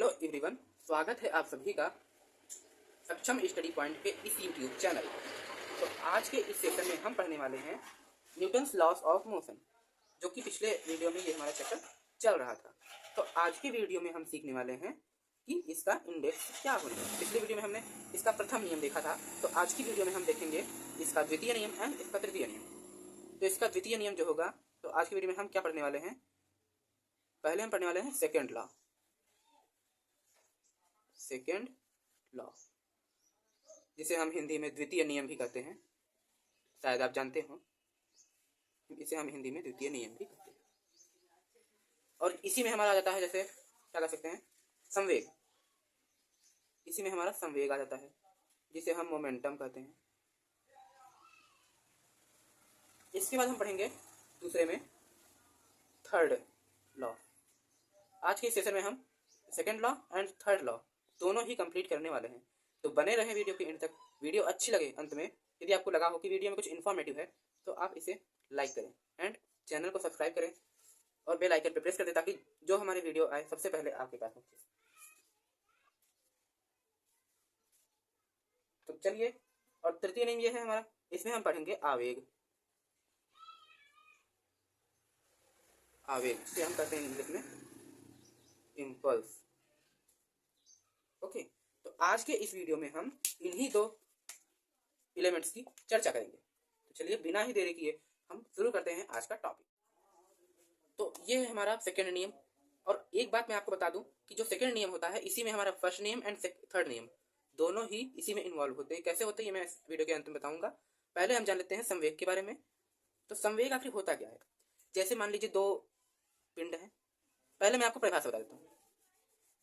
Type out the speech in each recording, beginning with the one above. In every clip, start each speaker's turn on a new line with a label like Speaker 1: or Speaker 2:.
Speaker 1: Hello everyone, स्वागत है आप सभी का सक्षम स्टडी पॉइंट के इस यूट्यूब चैनल। तो आज के इस सेशन में हम पढ़ने वाले हैं न्यूटन्स लॉस ऑफ मोशन, जो कि पिछले वीडियो में ये हमारा चैप्टर चल रहा था। तो आज की वीडियो में हम सीखने वाले हैं कि इसका इंडेक्स क्या होना है। पिछले वीडियो में हमने इसका प्रथम नियम देखा था, तो आज की वीडियो में हम देखेंगे इसका द्वितीय नियम एंड इसका तृतीय नियम। तो इसका द्वितीय नियम जो होगा, तो आज की वीडियो में हम क्या पढ़ने वाले हैं, पहले हम पढ़ने वाले हैं सेकेंड लॉ। सेकेंड लॉ, जिसे हम हिंदी में द्वितीय नियम भी कहते हैं, शायद आप जानते हो, इसे हम हिंदी में द्वितीय नियम भी कहते हैं। और इसी में हमारा आ जाता है, जैसे क्या कर सकते हैं, संवेग। इसी में हमारा संवेग आ जाता है, जिसे हम मोमेंटम कहते हैं। इसके बाद हम पढ़ेंगे दूसरे में थर्ड लॉ। आज के सेशन में हम second law and third law दोनों ही कंप्लीट करने वाले हैं। तो बने रहें वीडियो के एंड तक। वीडियो अच्छी लगे अंत में, यदि आपको लगा हो कि वीडियो में कुछ इन्फॉर्मेटिव है, तो आप इसे लाइक करें एंड चैनल को सब्सक्राइब करें और बेल आइकन पर प्रेस कर दें, ताकि जो हमारे वीडियो आए सबसे पहले आपके पास पहुंचे। तो चलिए, और तृतीय नियम ये है हमारा, इसमें हम पढ़ेंगे आवेग। आवेग से हम कहते हैं इंग्लिश में इम्पल्स। ओके, तो आज के इस वीडियो में हम इन्हीं दो एलिमेंट्स की चर्चा करेंगे। तो चलिए, बिना ही देरी किए हम शुरू करते हैं आज का टॉपिक। तो ये है हमारा सेकेंड नियम। और एक बात मैं आपको बता दूं कि जो सेकेंड नियम होता है, इसी में हमारा फर्स्ट नियम एंड थर्ड नियम दोनों ही इसी में इन्वॉल्व होते हैं। कैसे होते हैं ये मैं इस वीडियो के अंत में बताऊंगा। पहले हम जान लेते हैं संवेग के बारे में। तो संवेग आखिर होता क्या है। जैसे मान लीजिए दो पिंड हैं। पहले मैं आपको परिभाषा बता देता हूँ।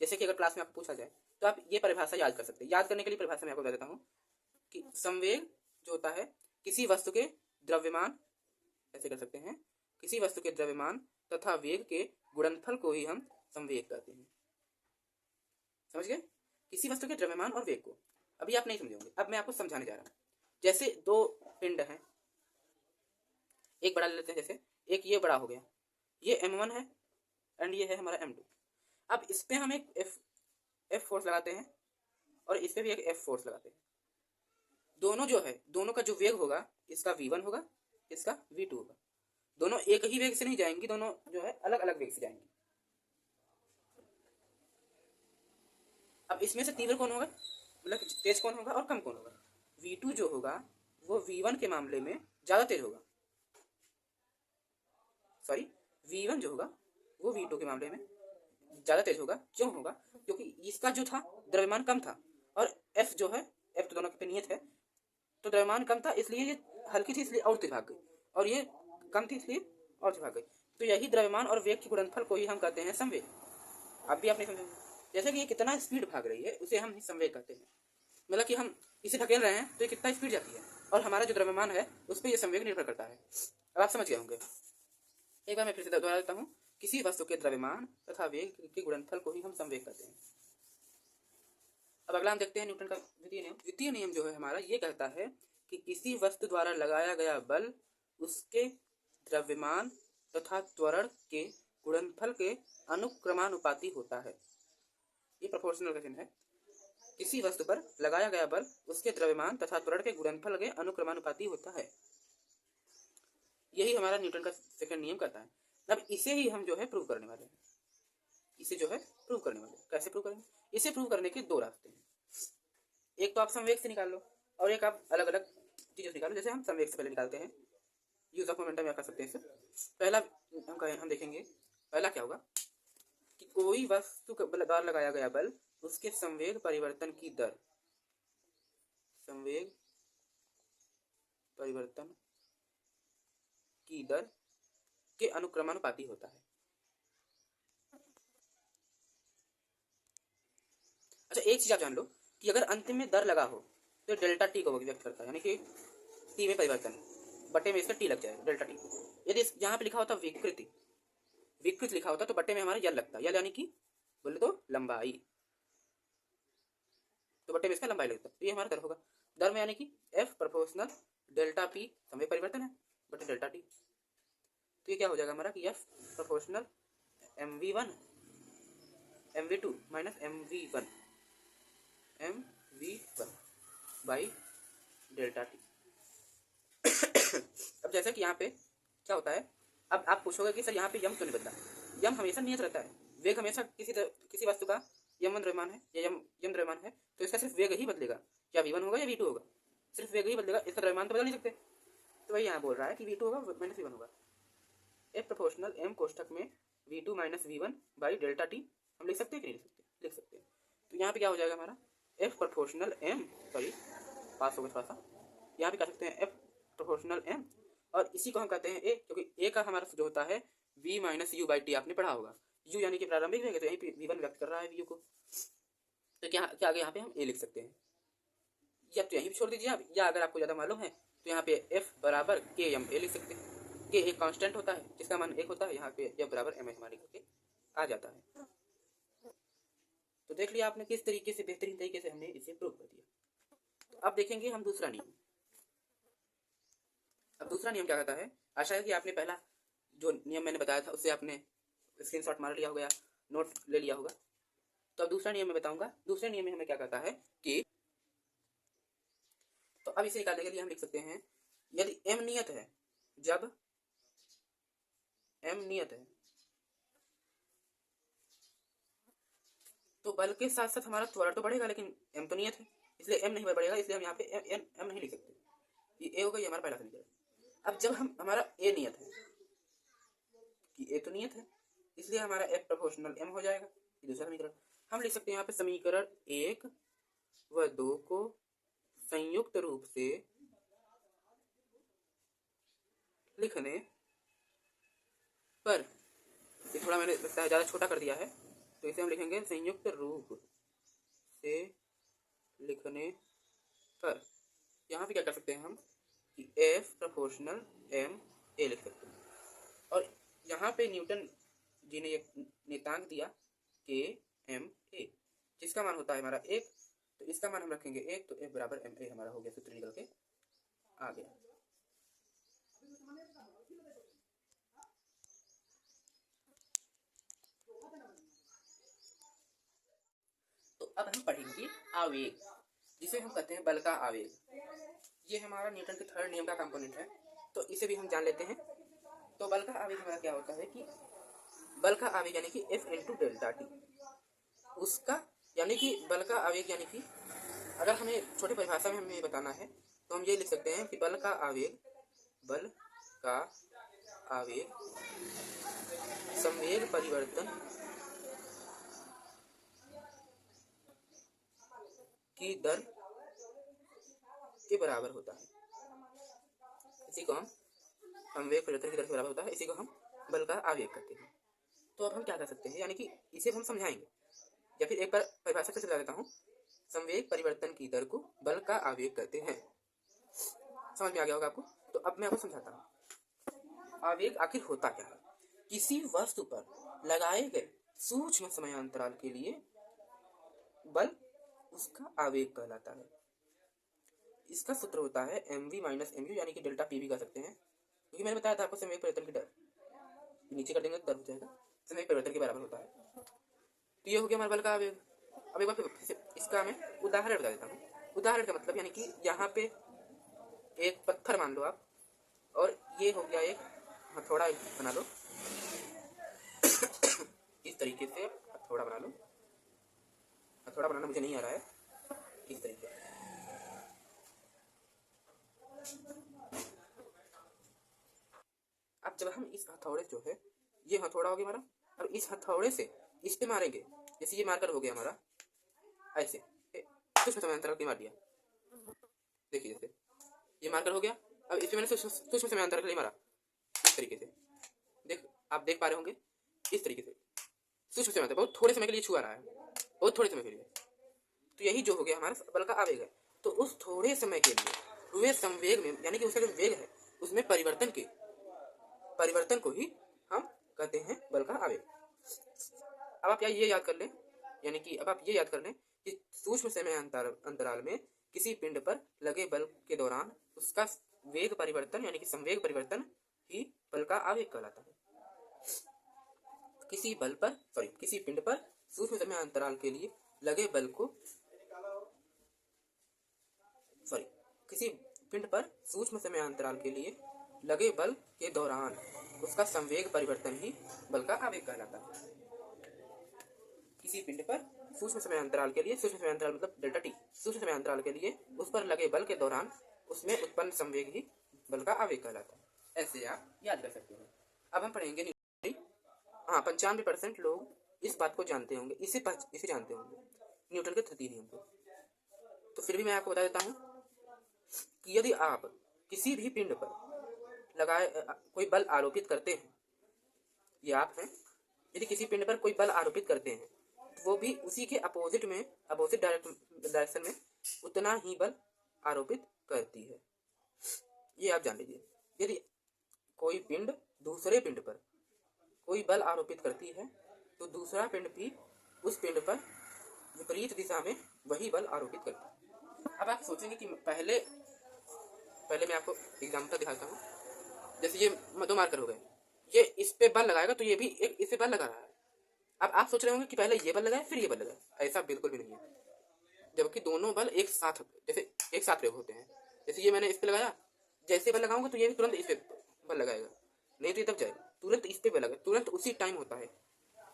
Speaker 1: जैसे कि अगर क्लास में आपको पूछा जाए तो आप ये परिभाषा याद कर सकते हैं। याद करने के लिए परिभाषा मैं आपको बता देता हूँ कि संवेग जो होता है किसी वस्तु के द्रव्यमान, ऐसे कर सकते हैं, किसी वस्तु के द्रव्यमान तथा वेग के गुणनफल को ही हम संवेग कहते हैं। समझ गए? किसी वस्तु के द्रव्यमान और वेग को। अभी आप नहीं समझे होंगे, अब मैं आपको समझाने जा रहा हूँ। जैसे दो पिंड हैं, एक बड़ा ले लेते हैं। जैसे एक ये बड़ा हो गया, ये m1 है एंड ये है हमारा m2। अब इस पे हम एक F फोर्स लगाते हैं और इस पे भी एक F फोर्स लगाते हैं। दोनों जो है, दोनों का जो वेग होगा, इसका v1 होगा, इसका v2 होगा। दोनों एक ही वेग से नहीं जाएंगी, दोनों जो है अलग अलग वेग से जाएंगी। अब इसमें से तीव्र कौन होगा, मतलब तेज कौन होगा और कम कौन होगा। v2 जो होगा वो v1 के मामले में ज्यादा तेज होगा। सॉरी, v1 जो होगा वो v2 के मामले में ज्यादा तेज होगा। क्यों होगा? क्योंकि इसका जो था द्रव्यमान कम था और F जो है, F तो दोनों पे नियत है, तो द्रव्यमान कम था इसलिए ये हल्की थी, इसलिए और तेज भाग गई, और ये कम थी इसलिए और तेज भाग गई। तो यही द्रव्यमान और वेग के गुणनफल को ही हम कहते हैं संवेग। अब भी आपने समझा, जैसे कि ये कितना स्पीड भाग रही है उसे हम संवेग कहते हैं। मतलब कि हम इसे धकेल रहे हैं तो ये कितना स्पीड जाती है, और हमारा जो द्रव्यमान है उस पर यह संवेग निर्भर करता है। अब आप समझ गए होंगे। एक बार मैं फिर से दोहरा देता हूँ, किसी वस्तु के द्रव्यमान तथा वेग के गुणनफल को ही हम संवेग कहते हैं। अब अगला हम देखते हैं न्यूटन का द्वितीय नियम। द्वितीय नियम जो है हमारा, ये कहता है कि किसी वस्तु द्वारा लगाया गया बल उसके द्रव्यमान तथा त्वरण के गुणनफल के अनुक्रमानुपाती होता है। ये प्रोपोर्शनल क्वेश्चन है। किसी वस्तु पर लगाया गया बल उसके द्रव्यमान तथा त्वरण के गुणनफल के अनुक्रमानुपाती होता है। यही हमारा न्यूटन का सेकंड नियम कहता है। अब इसे ही हम जो है प्रूव करने वाले हैं। इसे जो है प्रूव करने वाले हैं। कैसे प्रूव करेंगे? इसे प्रूव करने के दो रास्ते हैं। एक तो आप संवेग से निकाल लो, और एक आप अलग अलग चीजों से निकालो। जैसे हम संवेग से पहले निकालते हैं, यूज ऑफ मोमेंटम या कर सकते हैं इसे। पहला हम देखेंगे, पहला क्या होगा कि कोई वस्तु द्वारा लगाया गया बल उसके संवेग परिवर्तन की दर, संवेग परिवर्तन की दर के अनुक्रमानुपाती होता है। अच्छा, एक चीज आप जान लो कि अगर अंतिम में दर लगा हो तो डेल्टा टी को व्यक्त करता है, यानी कि टी में परिवर्तन, बटे में इसका टी लग जाएगा, डेल्टा टी। यदि यहाँ पे लिखा होता विकृति, विकृत लिखा होता तो बटे में हमारा यल लगता, यल यानी कि बोले तो लंबाई, तो बटे में इसका लंबाई लगता। तो ये हमारा दर होगा। दर में यानी कि F प्रोपोर्शनल डेल्टा पी, संवेग परिवर्तन है, बटे डेल्टा टी। तो ये क्या हो जाएगा हमारा कि F proportional mv1 mv2 minus mv1 by delta T. अब जैसे कि यहाँ पे क्या होता है, अब आप पूछोगे कि सर यहाँ पे यम क्यों नहीं बदला। यम हमेशा नियत रहता है, वेग हमेशा किसी वस्तु का यम द्रव्यमान है या यम द्रव्यमान है तो इसका सिर्फ वेग ही बदलेगा, या v1 होगा या v2 होगा, सिर्फ वेग ही बदलेगा, इसका द्रव्यमान तो बदल नहीं सकते। तो वही यहाँ बोल रहा है कि v2 होगा माइनस v1 होगा। एफ प्रोपोर्शनल m कोष्ठक में v2 minus v1 by delta T हम लिख सकते हैं कि नहीं लिख सकते, लिख सकते हैं। तो यहाँ पे क्या हो जाएगा हमारा एफ प्रोपोर्शनल m, सॉरी पास हो गया थोड़ा सा, यहाँ पे कह सकते हैं एफ प्रोपोर्शनल m और इसी को हम कहते हैं ए, क्योंकि ए का हमारा जो होता है v minus you by T, आपने पढ़ा होगा। u यानी कि प्रारंभिक वेग है, तो यहीं पे v1 व्यक्त कर रहा है v को, तो क्या क्या आगे यहाँ पे हम a लिख सकते हैं, या तो यहीं भी छोड़ दीजिए आप, या अगर आपको ज़्यादा मालूम है तो यहाँ पे f बराबर k m a लिख सकते हैं। k एक कांस्टेंट होता है जिसका मान 1 होता है, यहाँ पे f बराबर m हमारे करके आ जाता है। तो देख लिया आपने किस तरीके से, बेहतरीन तरीके से हमने इसे प्रूव कर दिया। तो अब देखेंगे हम दूसरा नियम। अब दूसरा नियम क्या कहता है, आशा है कि आपने पहला जो नियम मैंने बताया था उससे आपने स्क्रीनशॉट मार लिया होगा या नोट ले लिया होगा। तो अब दूसरा नियम मैं बताऊंगा। दूसरे नियम में हमें क्या कहता है कि, तो अब इसे निकालने के लिए हम लिख सकते हैं, यदि m नियत है, जब m नियत है तो बल के साथ साथ हमारा त्वरण तो बढ़ेगा, लेकिन m तो नियत है इसलिए m नहीं बढ़ेगा, इसलिए हम यहाँ पे m नहीं लिख सकते। ये a होगा, ये हमारा पहला समीकरण। अब जब हम हमारा a नियत है कि a तो नियत है, इसलिए हमारा f प्रोपोर्शनल m हो जाएगा। ये दूसरा समीकरण हम लिख सकते हैं यहाँ पे समीकरण 1 व 2 को संयुक्त रूप से लिखने पर, ये थोड़ा मैंने लगता है ज़्यादा छोटा कर दिया है, तो इसे हम लिखेंगे संयुक्त रूप से लिखने पर। यहाँ पे क्या कर सकते हैं हम कि f प्रोपोर्शनल m a लिख सकते हैं, और यहाँ पे न्यूटन जी ने एक नियतांक दिया k m a, जिसका मान होता है हमारा 1, तो इसका मान हम रखेंगे 1, तो f बराबर m a हमारा हो गया, सूत्र निकल के आ गया। तो अब हम पढ़ेंगे आवेग, जिसे हम कहते हैं बल का आवेग। ये हमारा न्यूटन के थर्ड नियम का कंपोनेंट है, तो इसे भी हम जान लेते हैं। तो बल का आवेग हमारा क्या होता है कि बल का आवेग यानी कि F इंटू डेल्टा टी, उसका यानी कि बल का आवेग यानी कि अगर हमें छोटी परिभाषा में हमें बताना है तो हम ये लिख सकते हैं कि बल का आवेग संवेग परिवर्तन की दर के बराबर होता है। इसी को हम संवेग परिवर्तन की दर के बराबर होता है, इसी को हम बल का आवेग कहते हैं। तो अब हम क्या कर सकते हैं, यानी कि इसे हम समझाएंगे, या फिर एक बार परिभाषा से समझा देता हूँ। संवेग परिवर्तन की दर को बल का आवेग कहते हैं। समझ में आ गया होगा आपको। तो अब मैं आपको समझाता हूँ आवेग आखिर होता क्या है। किसी वस्तु पर लगाए गए सूक्ष्म समयांतराल के लिए बल उसका आवेग कहलाता है। इसका सूत्र होता है mv माइनस mu, यानी कि डेल्टा पी भी कह सकते हैं, क्योंकि मैंने बताया था आपको संवेग परिवर्तन की दर, नीचे कर देंगे तो दर हो जाएगा, संवेग परिवर्तन के बराबर होता है। तो ये हो गया हमारा बल का आवेग। अब एक बार फिर इसका मैं उदाहरण बता देता हूँ। उदाहरण का मतलब यानी कि यहाँ पे एक पत्थर मान लो आप, और ये हो गया एक हथौड़ा बना लो। इस तरीके से हथौड़ा बना लो। हथौड़ा बनाना मुझे नहीं आ रहा है, इस तरीके से। अब जब हम इस हथौड़े जो है, ये हथौड़ा हो गया हमारा, अब इस हथौड़े से इस पे मारेंगे, जैसे ये मार्कर हो गया हमारा, ऐसे सूक्ष्म समयांतराल के मार दिया, देखिए जैसे ये मार्कर हो गया। अब इस पे मैंने सूक्ष्म समयांतराल के लिए मारा, इस तरीके से, आप देख पा रहे होंगे, इस तरीके से सूक्ष्म समयांतराल बहुत थोड़े समय के लिए छुआ रहा है, बहुत थोड़े समय के लिए। तो यही जो हो गया हमारा बल का आवेग है। तो उस थोड़े समय के लिए हुए संवेग में, यानी कि उसका जो वेग है उसमें परिवर्तन को ही हम कहते हैं बल का आवेग। अब आप ये याद कर लें, यानी कि अब आप ये याद कर लें कि सूक्ष्म समय अंतराल में किसी पिंड पर लगे बल के दौरान उसका वेग परिवर्तन यानी कि संवेग परिवर्तन ही बल का आवेग कहलाता है। किसी पिंड पर सूक्ष्म सूक्ष्म समय अंतराल के लिए लगे बल को किसी पिंड पर सूक्ष्म समय अंतराल के लिए लगे बल के दौरान उसका संवेग परिवर्तन ही बल का आवेग कहलाता है। किसी पिंड पर सूक्ष्म समय अंतराल के लिए, सूक्ष्म समय अंतराल मतलब डेल्टा टी, सूक्ष्म समय अंतराल के लिए उस पर लगे बल के दौरान उसमें उत्पन्न संवेग ही बल का आवेग कहलाता है। ऐसे आप याद कर सकते हैं। अब हम पढ़ेंगे हाँ 95% लोग इस बात को जानते होंगे, इसे जानते होंगे, न्यूटन के तृतीय नियम को। तो फिर भी मैं आपको बता देता हूँ कि यदि आप किसी भी पिंड पर लगाए कोई बल आरोपित करते हैं, ये आप हैं, यदि किसी पिंड पर कोई बल आरोपित करते हैं तो वो भी उसी के अपोजिट डायरेक्शन में उतना ही बल आरोपित करती है। ये आप जान लीजिए। यदि कोई पिंड दूसरे पिंड पर कोई बल आरोपित करती है तो दूसरा पिंड भी उस पिंड पर विपरीत दिशा में वही बल आरोपित करती है। अब आप सोचेंगे कि पहले मैं आपको एग्जाम्पल दिखाता हूँ। जैसे ये दो मार्कर हो गए, ये इस पे बल लगाएगा तो ये भी एक इस पे बल लगा रहा है। अब आप सोच रहे होंगे कि पहले ये बल लगाए फिर ये बल लगाए, ऐसा बिल्कुल भी नहीं है। जबकि दोनों बल एक साथ प्रयोग होते हैं। जैसे ये मैंने इस पे लगाया, जैसे बल लगाऊंगा तो ये भी तुरंत इस पे बल लगाएगा, नहीं तो ये दब जाएगा, तुरंत इस पे बल लगाएगा, तुरंत उसी टाइम होता है।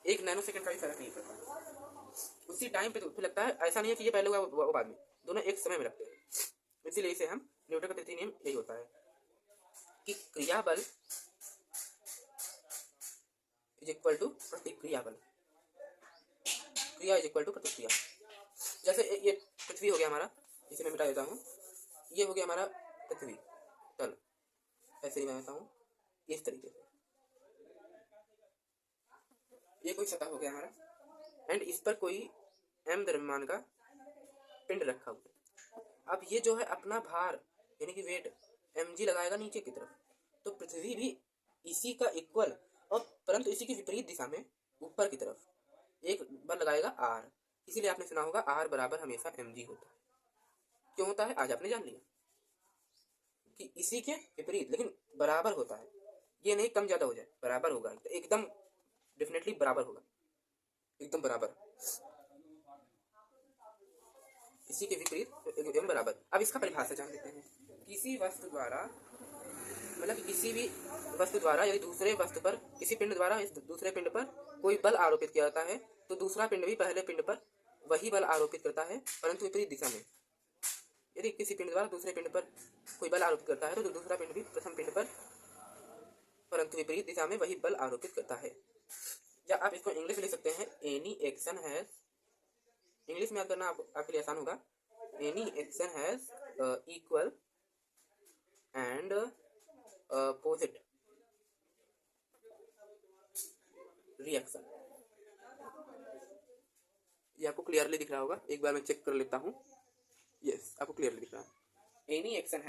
Speaker 1: 1 नैनो सेकंड का भी फर्क नहीं पड़ता, उसी टाइम पे लगता है। ऐसा नहीं है कि ये पहले हुआ वो बाद में, दोनों एक समय में लगते हैं। इसीलिए इसे हम न्यूटन का तृतीय नियम यही होता है कि क्रिया बल इज इक्वल टू प्रतिक्रिया बल, क्रिया इज इक्वल टू प्रतिक्रिया। जैसे ये पृथ्वी हो गया हमारा, इसे मैं मिटा देता हूँ, ये हो गया हमारा पृथ्वी तल, ऐसे ही मैं बताता हूँ इस तरीके से। ये कोई सतह हो गया हमारा एंड इस पर कोई m द्रव्यमान का पिंड रखा हुआ है। अब ये जो है अपना भार यानी कि वेट mg लगाएगा नीचे की तरफ, तो पृथ्वी भी इसी का इक्वल और परंतु इसी की विपरीत दिशा में ऊपर की तरफ एक बल लगाएगा r। इसीलिए आपने सुना होगा r बराबर हमेशा mg होता है। क्यों होता है आज आपने जान लिया कि इसी के विपरीत लेकिन बराबर होता है। ये नहीं कम ज्यादा हो जाए, बराबर होगा, एकदम डेफिनेटली बराबर होगा, एकदम बराबर, इसी के विपरीत एकदम बराबर। अब इसका परिभाषा जान लेते हैं। किसी वस्तु द्वारा मतलब किसी भी वस्तु द्वारा यदि दूसरे वस्तु पर किसी पिंड द्वारा इस दूसरे पिंड पर कोई बल आरोपित किया जाता है तो दूसरा पिंड भी पहले पिंड पर वही बल आरोपित करता है परंतु विपरीत दिशा में। यदि किसी पिंड द्वारा दूसरे पिंड पर कोई बल आरोपित करता है तो दूसरा पिंड भी प्रथम पिंड पर परंतु विपरीत दिशा में वही बल आरोपित करता है। या आप इसको इंग्लिश में लिख सकते हैं, एनी एक्शन हैज, इंग्लिश में याद करना आपके लिए आसान होगा, any action has equal and opposite reaction. ये आपको क्लियरली दिख रहा होगा, एक बार मैं चेक कर लेता हूँ। यस, आपको क्लियरली दिख रहा है। Any action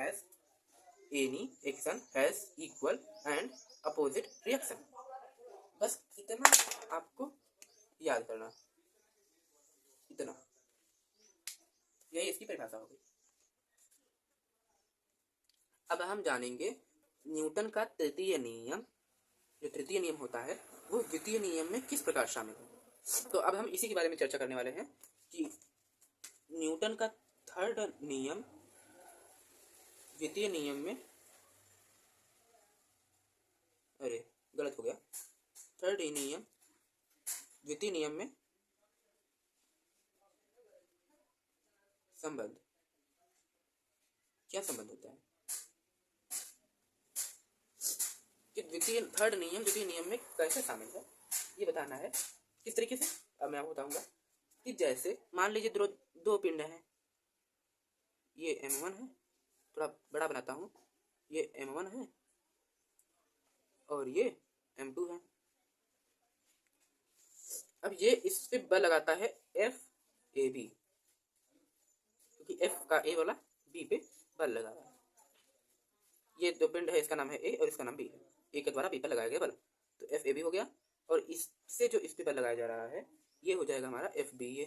Speaker 1: has equal and opposite reaction. बस इतना आपको याद करना, इतना, यही इसकी परिभाषा होगी। अब हम जानेंगे न्यूटन का तृतीय नियम। जो तृतीय नियम होता है वो द्वितीय नियम में किस प्रकार शामिल है। तो अब हम इसी के बारे में चर्चा करने वाले हैं कि न्यूटन का थर्ड नियम द्वितीय नियम में, अरे गलत हो गया, थर्ड नियम द्वितीय नियम में संबंध, क्या संबंध होता है कि थर्ड नियम द्वितीय नियम में कैसे शामिल है, ये बताना है। किस तरीके से, अब मैं आपको बताऊंगा कि जैसे मान लीजिए दो पिंड हैं, ये m1 है, थोड़ा बड़ा बनाता हूँ, ये m1 है और ये m2 है। अब ये इस पे बल लगाता है FAB, क्योंकि F का A वाला B पे बल लगा रहा है। ये दो पिंड है, इसका नाम है A और इसका नाम B है, A के द्वारा B पर लगाया गया बल, तो FAB हो गया। और इससे जो इस पे बल लगाया जा रहा है ये हो जाएगा हमारा FBA।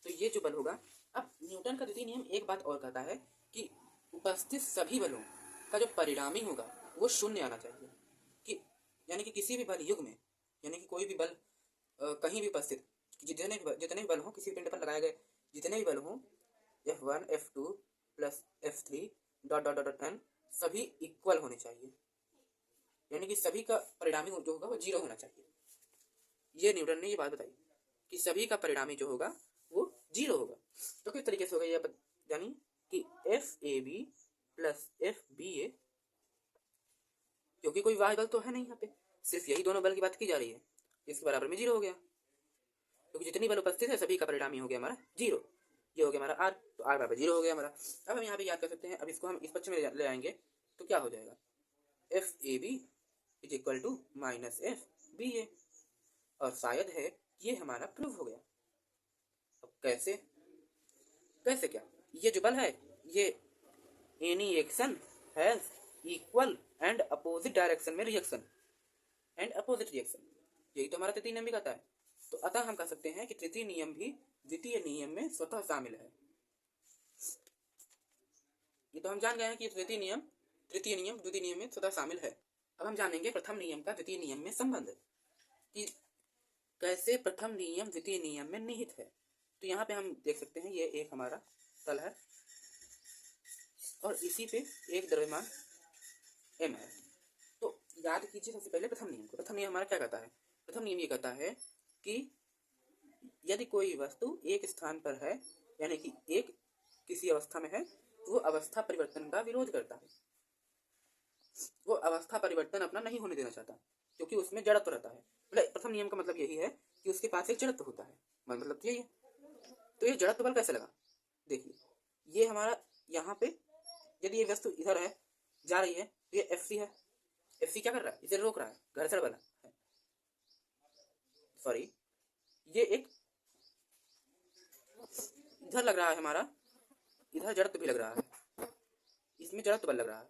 Speaker 1: तो ये जो बल होगा, अब न्यूटन का द्वितीय नियम एक बात और कहता है कि उपस्थित सभी बलों का जो परिणामी होगा वो शून्य आना चाहिए। कि यानी कि किसी भी बल युग में, यानी कि कोई भी बल कहीं भी उपस्थित जितने भी बल हों किसी पिंड पर लगाए गए जितने भी बल हों F1 F2 plus F3 dot dot dot N सभी इक्वल होने चाहिए, यानी कि सभी का परिणामी जो होगा वो 0 होना चाहिए। ये न्यूटन ने ये बात बताई कि सभी का परिणामी जो होगा वो 0 होगा। तो किस तरीके से होगा ये यानी कि FAB प्लस FBA, क्योंकि कोई वाह बल तो है नहीं यहाँ पे, सिर्फ यही दोनों बल की बात की जा रही है, इसके बराबर में 0 हो गया, क्योंकि जितनी बल उपस्थित है सभी का परिणामी हो गया हमारा 0। ये हो गया हमारा R, तो R बराबर 0 हो गया हमारा। अब हम यहाँ पे याद कर सकते हैं, अब इसको हम इस पक्ष में ले आएंगे तो क्या हो जाएगा, FAB is equal to minus FBA, और शायद है ये हमारा प्रूफ हो गया। अब कैसे कैसे क्या, ये जो बल है ये any action has equal and opposite direction में रिएक्शन एंड अपोजिट रिएक्शन, यही तो हमारा तृतीय नियम भी कहता है। तो अतः हम कह सकते हैं कि तृतीय नियम भी द्वितीय नियम में स्वतः शामिल है। ये तो हम जान गए हैं कि तृतीय नियम द्वितीय नियम में स्वतः शामिल है। अब हम जानेंगे प्रथम नियम का द्वितीय नियम में संबंध, कि कैसे प्रथम नियम द्वितीय नियम में निहित है। तो यहाँ पे हम देख सकते हैं ये एक हमारा तल है और इसी पे एक द्रव्यमान m है। तो याद कीजिए सबसे पहले प्रथम नियम को। प्रथम नियम हमारा क्या कहता है, प्रथम नियम ये कहता है कि यदि कोई वस्तु एक स्थान पर है, यानी कि एक किसी अवस्था में है, तो वो अवस्था परिवर्तन का विरोध करता है, वो अवस्था परिवर्तन अपना नहीं होने देना चाहता, क्योंकि उसमें जड़त्व रहता है। मतलब प्रथम नियम का मतलब यही है कि उसके पास एक जड़त्व होता है, मतलब यही है। तो ये जड़त्व बल कैसे लगा, देखिए ये हमारा यहाँ पे यदि ये वस्तु इधर है जा रही है तो ये FC है, FC क्या कर रहा है, इसे रोक रहा है, घर्षण बल है, सॉरी ये एक इधर लग रहा है हमारा, इधर जड़त्व भी लग रहा है, इसमें जड़त्व बल लग रहा है,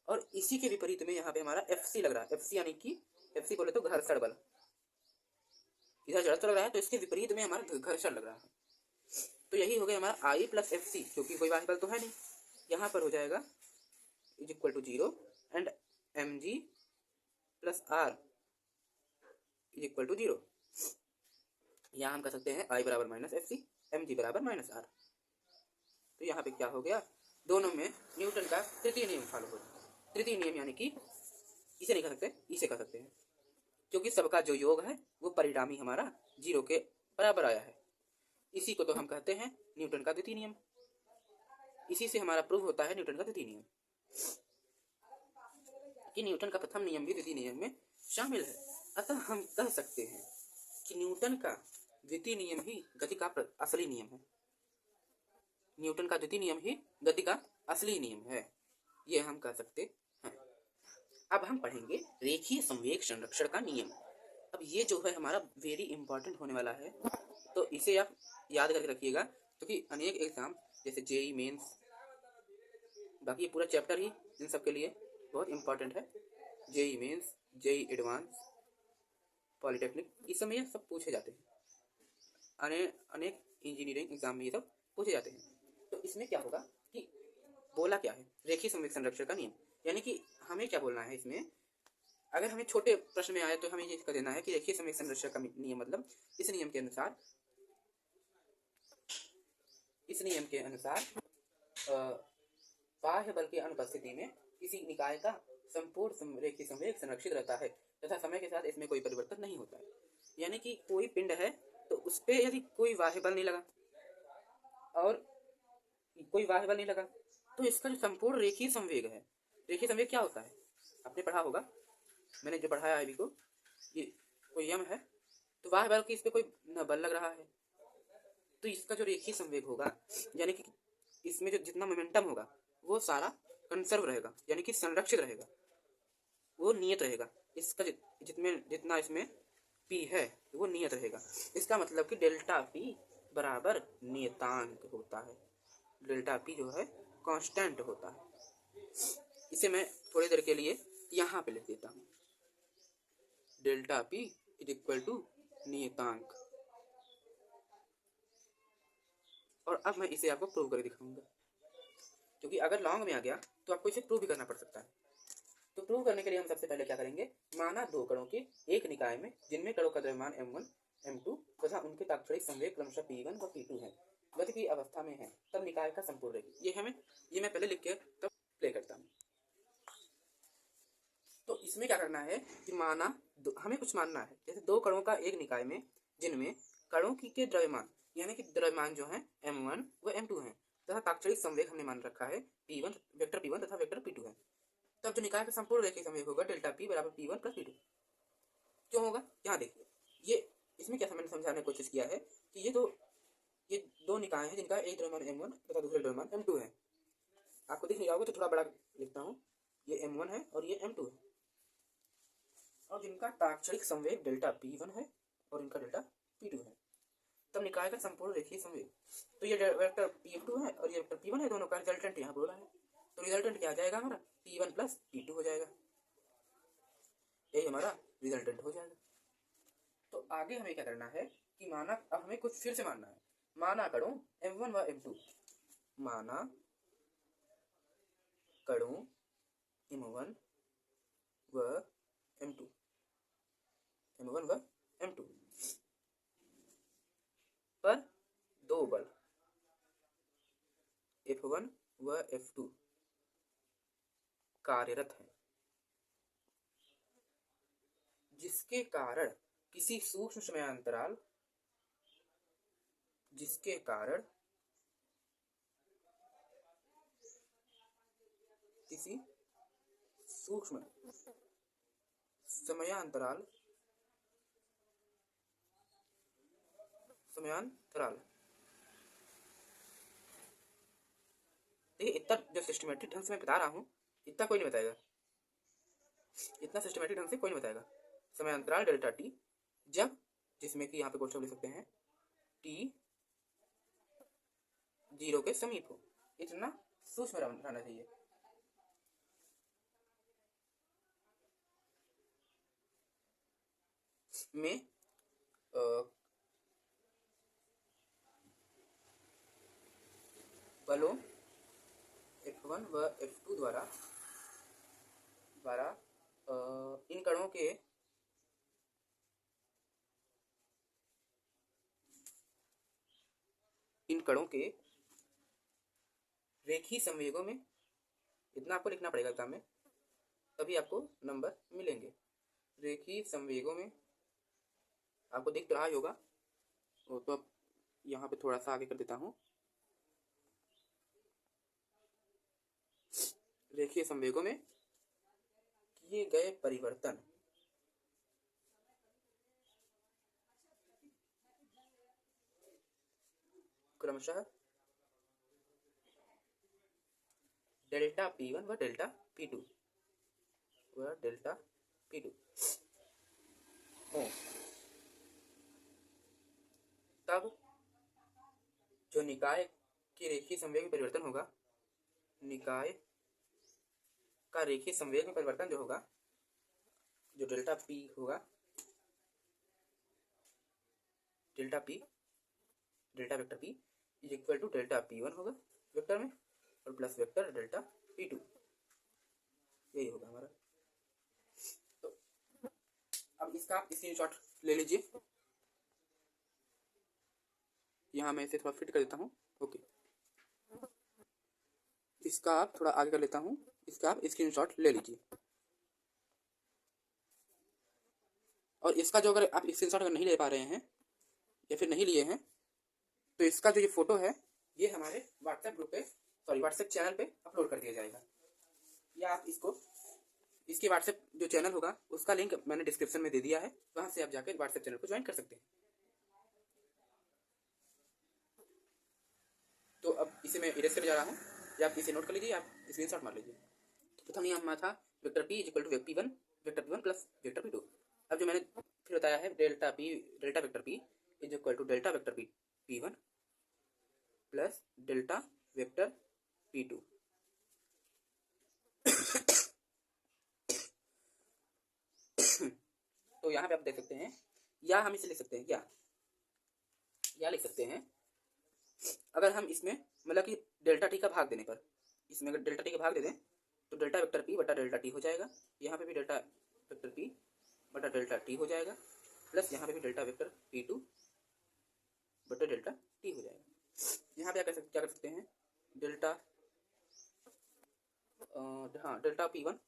Speaker 1: और इसी के विपरीत में यहाँ पे हमारा FC लग रहा है। FC यानी कि FC बोले तो घर्षण बल, इधर जड़त्व लग रहा है तो इसके विपरीत में हमारा घर्षण लग रहा है। तो यही हो गया हमारा I प्लस FC, क्योंकि कोई बाह्य बल तो है नहीं, यहाँ पर हो जाएगा is equal to 0 and mg plus R is equal to 0। यहाँ हम कह सकते हैं I बराबर माइनस FC, mg बराबर माइनस R। तो यहाँ पे क्या हो गया, दोनों में न्यूटन का तृतीय नियम फॉलो हो गया। तृतीय नियम यानी कि इसे नहीं कह सकते, इसे कह सकते हैं, क्योंकि सबका जो योग है वो परिणामी हमारा 0 के बराबर आया है। इसी को तो हम कहते हैं न्यूटन का द्वितीय नियम, इसी से हमारा प्रूव होता है न्यूटन का द्वितीय नियम, कि न्यूटन का प्रथम नियम भी द्वितीय नियम में शामिल है। अतः हम कह सकते हैं कि न्यूटन का द्वितीय नियम ही गति का असली नियम है, न्यूटन का द्वितीय नियम ही गति का असली नियम है, ये हम कह सकते हैं। अब हम पढ़ेंगे रेखीय संवेग संरक्षण का नियम। अब ये जो है हमारा वेरी इंपॉर्टेंट होने वाला है, तो इसे आप याद करके रखिएगा, क्योंकि अनेक एग्जाम जैसे जेई मेंस, बाकी पूरा चैप्टर ही इन सब के लिए बहुत इंपॉर्टेंट है। JEE Mains, JEE advance, polytechnic, इस समय ये सब पूछे जाते हैं, अनेक इंजीनियरिंग एग्जाम में ये सब पूछे जाते हैं। तो इसमें क्या होगा कि बोला क्या है रेखीय संवेग संरक्षण का नियम, यानी कि हमें क्या बोलना है इसमें, अगर हमें छोटे प्रश्न में आए तो हमें ये कह देना है कि रेखीय संवेग संरक्षण का नियम मतलब इस नियम के अनुसार बाह्य बल की अनुपस्थिति में किसी निकाय का संपूर्ण रेखीय संवेग संरक्षित रहता है तथा समय के साथ इसमें कोई परिवर्तन नहीं होता है। यानी कि कोई पिंड है तो उस पर यदि कोई बाह्य बल नहीं लगा और कोई बाह्य बल नहीं लगा तो इसका जो संपूर्ण रेखीय संवेग है, रेखीय संवेग क्या होता है आपने पढ़ा होगा, मैंने जो पढ़ाया है अभी को, ये कोई यम है तो बाह्य बल की इस पर कोई न बल लग रहा है, तो इसका जो रेखीय संवेग होगा यानी कि इसमें जो जितना मोमेंटम होगा वो सारा कंसर्व रहेगा, यानी कि संरक्षित रहेगा, वो नियत रहेगा। इसका जितना इसमें P है वो नियत रहेगा। इसका मतलब कि डेल्टा P बराबर नियतांक होता है, डेल्टा P जो है कांस्टेंट होता है। इसे मैं थोड़ी देर के लिए यहाँ पे लिख देता हूँ, delta P is equal to नियतांक, और अब मैं इसे आपको प्रूव करके दिखाऊंगा, क्योंकि अगर लॉन्ग में आ गया तो आपको इसे प्रूव भी करना पड़ सकता है। तो प्रूव करने के लिए हम सबसे पहले क्या करेंगे, माना दो कणों के एक निकाय में जिनमें कणों का द्रव्यमान m1 m2 तथा उनके ताक्षणिक संवेग क्रमशः p1 व p2 है, गति की अवस्था में है, तब निकाय का संपूर्ण रेखी। ये मैं पहले लिख के तब प्ले करता हूँ। तो इसमें क्या करना है कि माना हमें कुछ मानना है, जैसे दो कणों का एक निकाय में जिनमें कणों की के द्रव्यमान यानी कि द्रव्यमान जो है m1 व m2 है तथा ताक्षणिक संवेग हमने मान रखा है p1 वेक्टर p1 तथा वेक्टर p2 है, तब जो निकाय का संपूर्ण रेखीय संवेग होगा डेल्टा p बराबर p1 प्लस p2। क्यों होगा, यहाँ देखिए, ये इसमें क्या मैंने समझाने की कोशिश किया है कि ये दो निकाय हैं जिनका एक द्रव्यमान m1 तथा दूसरा द्रव्यमान m2 है। आपको दिख नहीं रहा होगा तो थोड़ा बड़ा लिखता हूँ, ये m1 है और ये m2 है, और जिनका ताक्षणिक संवेग डेल्टा p1 है और इनका डेल्टा p2 है, तब निकाय का संपूर्ण रेखीय संवेग। तो ये वेक्टर p2 है और ये वेक्टर p1 है, दोनों का रिजल्टेंट यहाँ बोला है, तो रिजल्टेंट क्या आ जाएगा हमारा p1 प्लस p2 हो जाएगा, यही हमारा रिजल्टेंट हो जाएगा। तो आगे हमें क्या करना है कि माना, अब हमें कुछ फिर से मानना है, माना कणों m1 व m2, माना कणों m1 व m2 पर दो बल F1 व F2 कार्यरत है, जिसके कारण किसी सूक्ष्म समयांतराल देखिए, इतना जो सिस्टमेटिक ढंग से मैं बता रहा हूँ, इतना कोई नहीं बताएगा, इतना सिस्टमेटिक ढंग से कोई नहीं बताएगा। समयांतराल डेल्टा टी जब, जिसमें कि यहाँ पे क्वेश्चन लिख सकते हैं टी 0 के समीप हो, इतना सूक्ष्म रहना चाहिए। में बलों F1 व F2 द्वारा इन कणों के रेखीय संवेगों में, इतना आपको लिखना पड़ेगा एग्जाम में, तभी आपको नंबर मिलेंगे। रेखीय संवेगों में आपको दिख रहा होगा, तो अब यहाँ पे थोड़ा सा आगे कर देता हूँ। रेखीय संवेगों में किए गए परिवर्तन क्रमशः डेल्टा P1 व डेल्टा P2 हो, तब जो निकाय के रेखीय संवेग में परिवर्तन होगा, निकाय का रेखीय संवेग में परिवर्तन जो होगा, जो डेल्टा P होगा, delta vector P is equal to delta P1 होगा वेक्टर में और प्लस वेक्टर डेल्टा P2, यही होगा हमारा। तो अब इसका आप स्क्रीनशॉट ले लीजिए, यहाँ मैं इसे थोड़ा फिट कर देता हूँ। ओके, इसका आप थोड़ा आगे कर लेता हूँ, इसका आप स्क्रीनशॉट ले लीजिए, और इसका जो अगर आप स्क्रीनशॉट अगर नहीं ले पा रहे हैं या फिर नहीं लिए हैं, तो इसका जो ये फोटो है ये हमारे व्हाट्सएप ग्रुप पे, सॉरी व्हाट्सएप चैनल पे अपलोड कर दिया जाएगा, या आप इसको, इसके व्हाट्सएप जो चैनल होगा उसका लिंक मैंने डिस्क्रिप्शन में दे दिया है, वहां से आप जाकर व्हाट्सएप चैनल को ज्वाइन कर सकते हैं। तो अब इसे मैं इरेज कर जा रहा हूँ, या आप इसे नोट कर लीजिए, आप स्क्रीनशॉट मार लीजिए। तो प्रथम नियम हमारा था vector P is equal to vector P1 plus vector P2। अब जो मैंने फिर बताया है delta vector P is equal to delta vector P1 plus delta vector P2। तो यहाँ पे आप देख सकते हैं, या हम इसे लिख सकते हैं, या लिख सकते हैं, अगर हम इसमें मतलब कि डेल्टा टी का भाग देने पर, इसमें अगर डेल्टा टी का भाग दे दें तो डेल्टा वेक्टर पी बटा डेल्टा टी हो जाएगा, यहाँ पे भी डेल्टा वेक्टर पी बटा डेल्टा टी हो जाएगा, प्लस यहाँ पे भी डेल्टा वेक्टर पी टू बटा डेल्टा टी हो जाएगा। यहाँ पे क्या कर सकते हैं, डेल्टा हाँ डेल्टा पी वन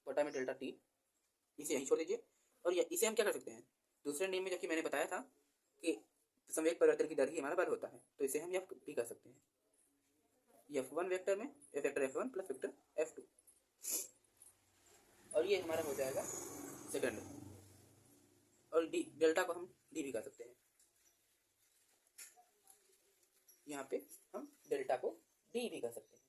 Speaker 1: बटा में डेल्टा टी, इसे यहीं छोड़ दीजिए। और इसे हम क्या कर सकते हैं, दूसरे नियम में जबकि मैंने बताया था कि संवेग परिवर्तन की दर ही हमारा बल होता है, तो इसे हम एफ भी कर सकते हैं, F1 वेक्टर में vector F1 plus vector F2, और ये हमारा हो जाएगा सेकंड। और डी डेल्टा को हम डी भी कर सकते हैं, यहाँ पे हम डेल्टा को डी भी कर सकते हैं।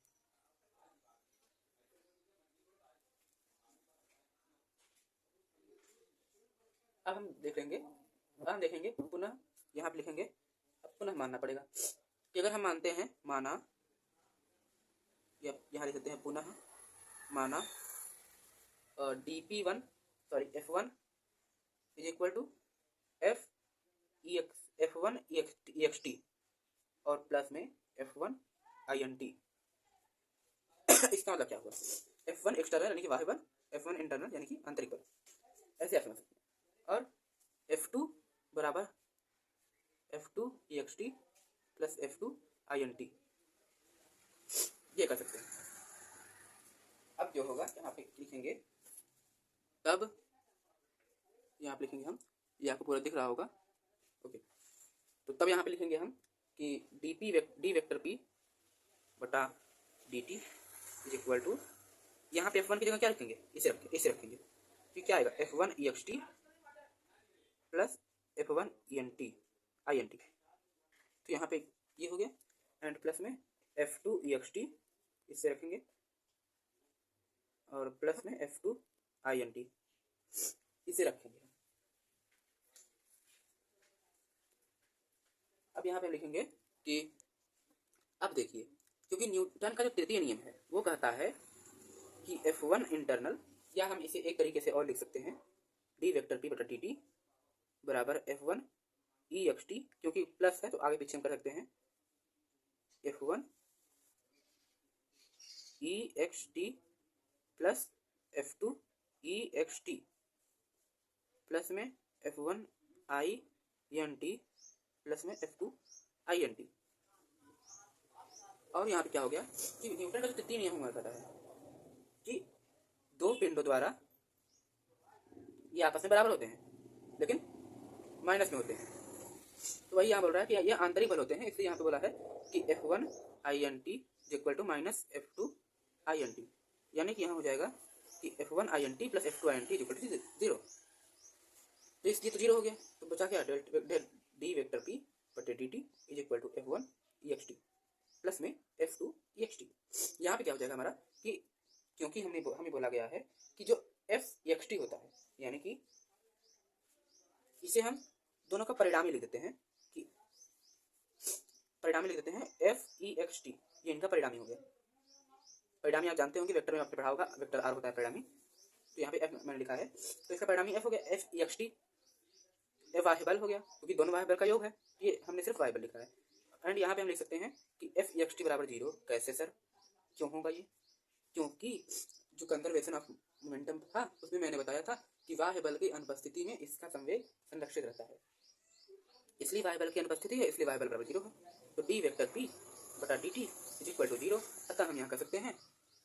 Speaker 1: अब हम देखेंगे पुनः यहाँ पे लिखेंगे, अब पुनः मानना पड़ेगा कि अगर हम मानते हैं, माना यहाँ लिख सकते हैं पुनः माना dp1 sorry f1 is equal to f1 ext और प्लस में f1 int। इसका मतलब क्या हुआ, f1 एक्सटर्नल यानी कि बाह्य बल, f1 इंटरनल यानी कि आंतरिक बल, ऐसे आप समझ सकते हैं। और f2 बराबर f2 ext plus f2 int, ये कर सकते हैं। अब जो होगा यहाँ पे लिखेंगे, तब यहाँ पे लिखेंगे हम, ये आपको पूरा दिख रहा होगा, ओके। तो तब यहाँ पे लिखेंगे हम कि डी वेक्टर पी बटा D T is equal to, यहाँ पे F1 की जगह क्या रखेंगे, इसे रखेंगे, तो क्या आएगा F1 ext plus F1 int, तो यहाँ पे ये हो गया, एंड प्लस में F2 ext इसे रखेंगे और प्लस में F2 int इसे रखेंगे। अब यहाँ पे हम लिखेंगे कि अब देखिए, क्योंकि न्यूटन का जो तृतीय नियम है वो कहता है कि F1 इंटरनल, या हम इसे एक तरीके से और लिख सकते हैं, डी वेक्टर पी बटा टी टी बराबर F1 ext, क्योंकि प्लस है तो आगे पीछे हम कर सकते हैं, F1 ext plus F2 ext plus में F1 int प्लस में F2 int। और यहाँ पे क्या हो गया कि न्यूटन का जो तृतीय नियम हमारा कहता है कि दो पिंडों द्वारा ये आपस में बराबर होते हैं लेकिन माइनस में होते हैं, तो वही यहाँ बोल रहा है कि ये आंतरिक बल होते हैं, इसलिए यहाँ पे बोला है कि F1 int is equal to minus F2 int, यानी कि यहाँ हो जाएगा कि F1 int plus F2 int is equal to 0। तो इसलिए तो 0 हो गया, तो बचा क्या, डी वेक्टर पी बटे D T is equal to F1 ext plus में F2 ext। यहाँ पे क्या हो जाएगा हमारा कि क्योंकि हमें बोला गया है कि जो F ext होता है, यानी कि इसे हम दोनों का परिणामी लिख देते हैं, कि परिणामी लिख देते हैं F ext, ये इनका परिणामी हो गया। परिणामी आप जानते होंगे, वेक्टर में आपने पढ़ा होगा, वेक्टर आर होता है परिणामी, तो यहाँ पे F मैंने लिखा है, तो इसका परिणामी F हो गया, F ext, F बाह्य बल हो गया, क्योंकि दोनों बाह्य बल का योग है, ये हमने सिर्फ बाह्य बल लिखा है। एंड यहाँ पे हम लिख सकते हैं कि F ext बराबर 0। कैसे सर, क्यों होगा ये, क्योंकि जो कंजर्वेशन ऑफ मोमेंटम था उसमें मैंने बताया था कि बाह्य बल की अनुपस्थिति में इसका संवेग संरक्षित रहता है, इसलिए बाह्य बल की अनुपस्थिति है, इसलिए बाह्य बल बराबर 0 है। तो डी वेक्टर पी बटा D T is equal to 0। अतः हम यहाँ कर सकते हैं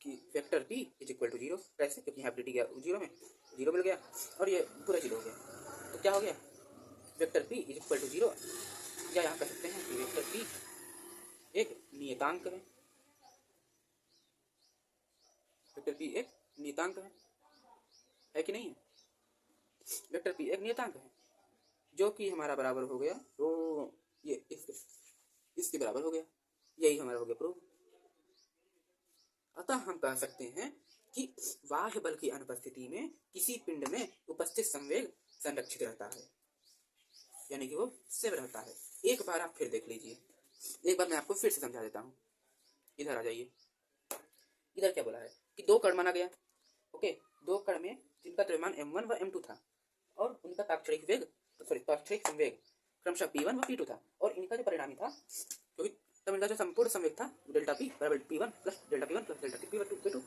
Speaker 1: कि vector P is equal to 0, कैसे, क्योंकि यहाँ पे डी गया 0 में 0 मिल गया और ये पूरा 0 हो गया, तो क्या हो गया, vector P is equal to 0, या यहाँ कर सकते हैं कि वेक्टर पी एक नियतांक है, कि नहीं है, वेक्टर पी एक नियतांक है, जो कि हमारा बराबर हो गया, तो ये इसके बराबर हो गया, यही हमारा हो गया प्रूफ। अतः हम कह सकते हैं कि बाह्य बल की अनुपस्थिति में किसी पिंड में उपस्थित संवेग संरक्षित रहता है, यानी कि वो स्थिर रहता है। एक बार आप फिर देख लीजिए, एक बार मैं आपको फिर से समझा देता हूँ। इधर आ जाइए, इधर क्या बोला है कि दो कण माना गया, ओके, दो कण में जिनका द्रव्यमान m1 व m2 था और उनका ताक्षणिक संवेग क्रमशः p1 व p2 था, और इनका जो परिणामी था, क्योंकि तब इनका जो संपूर्ण संवेग था डेल्टा पी बराबर P1 plus delta P1 plus delta P2,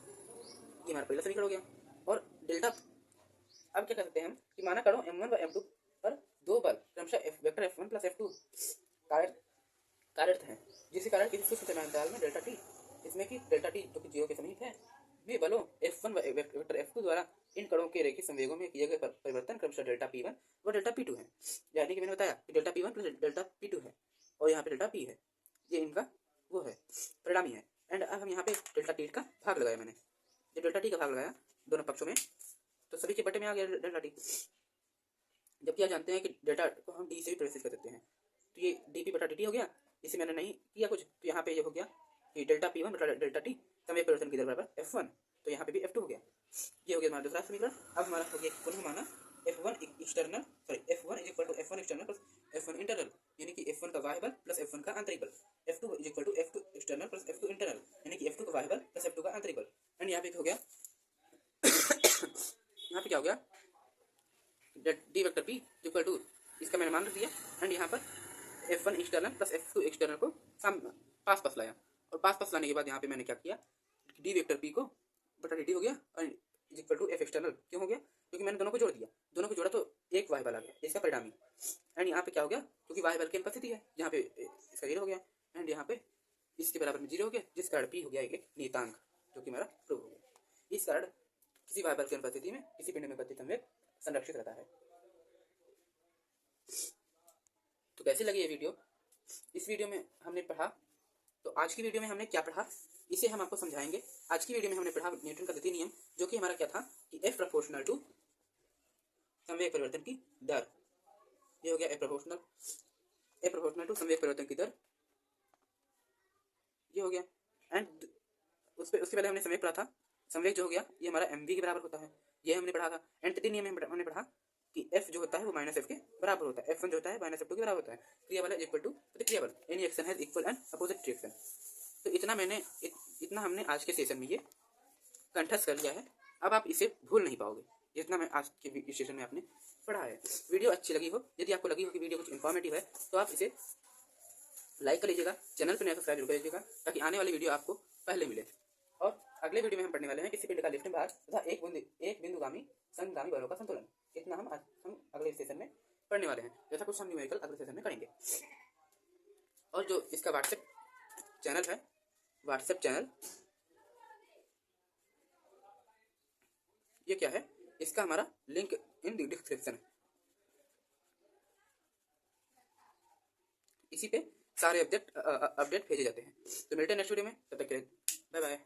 Speaker 1: ये हमारा पहला समीकरण हो गया। और डेल्टा अब क्या कर सकते हैं हम कि माना करो M1 व M2 पर दो बल क्रमशः वेक्टर F1 प्लस F2 कार्यरत हैं, जिसके कारण किसी सूक्ष्म समयांतराल में डेल्टा टी, इसमें कि डेल्टा टी जो कि 0 के समीप है, वे बलों F1 व वेक्टर F2 द्वारा इन कणों के रैखिक संवेगों में किए गए परिवर्तन क्रमशः डेल्टा P1 व डेल्टा P2 है। यानी कि मैंने बताया कि delta P1 plus delta P2 है और यहाँ पे डेल्टा P है, ये इनका वो है परिणामी है। एंड अब हम यहाँ पे डेल्टा टी का भाग लगाया, मैंने जब डेल्टा टी का भाग लगाया दोनों पक्षों में तो सभी के बटे में आ गया डेल्टा टी। जबकि आप जानते हैं कि डेल्टा को हम डी से भी प्रदर्शित कर सकते हैं, तो ये डी पी बटा डी टी हो गया। इसे मैंने नहीं किया कुछ, तो यहाँ पे ये हो गया कि डेल्टा P1 बटा डेल्टा टी संवेग परिवर्तन की दर बराबर F1, तो यहाँ पे भी F2 हो गया। ये हो गया हमारा दूसरा समीकरण। अब हमारा हो गया पुनः माना F1 external F1 is equal to F1 external plus F1 internal, यानी कि F1 का बाह्य बल प्लस F1 का आंतरिक बल। F2 is equal to F2 external plus F2 internal, यानी कि F2 का बाह्य बल प्लस F2 का आंतरिक बल। एंड यहाँ पे हो गया यहाँ पे क्या हो गया D vector P equal to, इसका मैंने मान रख दिया। एंड यहाँ पर F1 external plus F2 external को पास पास लाया, और पास पास लाने के बाद यहाँ पे मैंने क्या किया डी वेक्टर पी को बटा डी हो गया और इक्वल टू F एक्सटर्नल। क्यों हो गया? क्योंकि मैंने दोनों को जोड़ दिया, दोनों को जोड़ा तो एक वाई बल आ गया, इसका परिणामी। एंड यहाँ पे क्या हो गया, क्योंकि वाई बल की अनुपस्थिति है, यहाँ पे इसका 0 हो गया एंड यहाँ पे इसके बराबर में 0 हो गया, जिस कारण पी हो गया एक नियतांक, जो कि मेरा प्रूव हो गया। इस कारण किसी वाई बल की अनुपस्थिति में किसी पिंड में गति संवेग संरक्षित रहता है। तो कैसी लगी ये वीडियो? इस वीडियो में हमने पढ़ा, तो आज की वीडियो में हमने क्या पढ़ा इसे हम आपको समझाएंगे। आज की वीडियो में हमने पढ़ा न्यूटन का द्वितीय नियम, जो कि हमारा क्या था कि F प्रोपोर्शनल टू संवेग परिवर्तन की दर, ये हो गया F प्रोपोर्शनल टू संवेग परिवर्तन की दर, ये हो गया। एंड उसके पहले हमने संवेग पढ़ा था, संवेग जो हो गया ये हमारा mv के बराबर होता है, ये हमने पढ़ा था। एंड तृतीय नियम में हमने पढ़ा कि F जो होता है वो माइनस F के बराबर होता है, F1 जो होता है माइनस F2 के बराबर होता है। क्रिया बल इक्वल टू प्रतिक्रिया बल, any action has equal and opposite reaction. तो इतना हमने आज के सेशन में ये कंठस्थ कर लिया है। अब आप इसे भूल नहीं पाओगे जितना मैं आज के सेशन में आपने पढ़ा है। वीडियो अच्छी लगी हो, यदि आपको लगी हो कि वीडियो कुछ इन्फॉर्मेटिव है, तो आप इसे लाइक कर लीजिएगा, चैनल पर नया सब्सक्राइब जरूर कर लीजिएगा, ताकि आने वाली वीडियो आपको पहले मिले। और अगले वीडियो में हम पढ़ने वाले हैं किसी पिंड का लिफ्ट भार तथा एक बिंदुगामी संगामी बलों का संतुलन। इतना हम अगले सेशन में पढ़ने वाले हैं, जैसा कुछ हम न्यूमेरिकल अगले सेशन में करेंगे। और जो इसका व्हाट्सएप चैनल ये क्या है, इसका हमारा लिंक इन डिस्क्रिप्शन है, इसी पे सारे अपडेट भेजे जाते हैं। तो मिलते हैं नेक्स्ट वीडियो में, तब तक के लिए बाय बाय।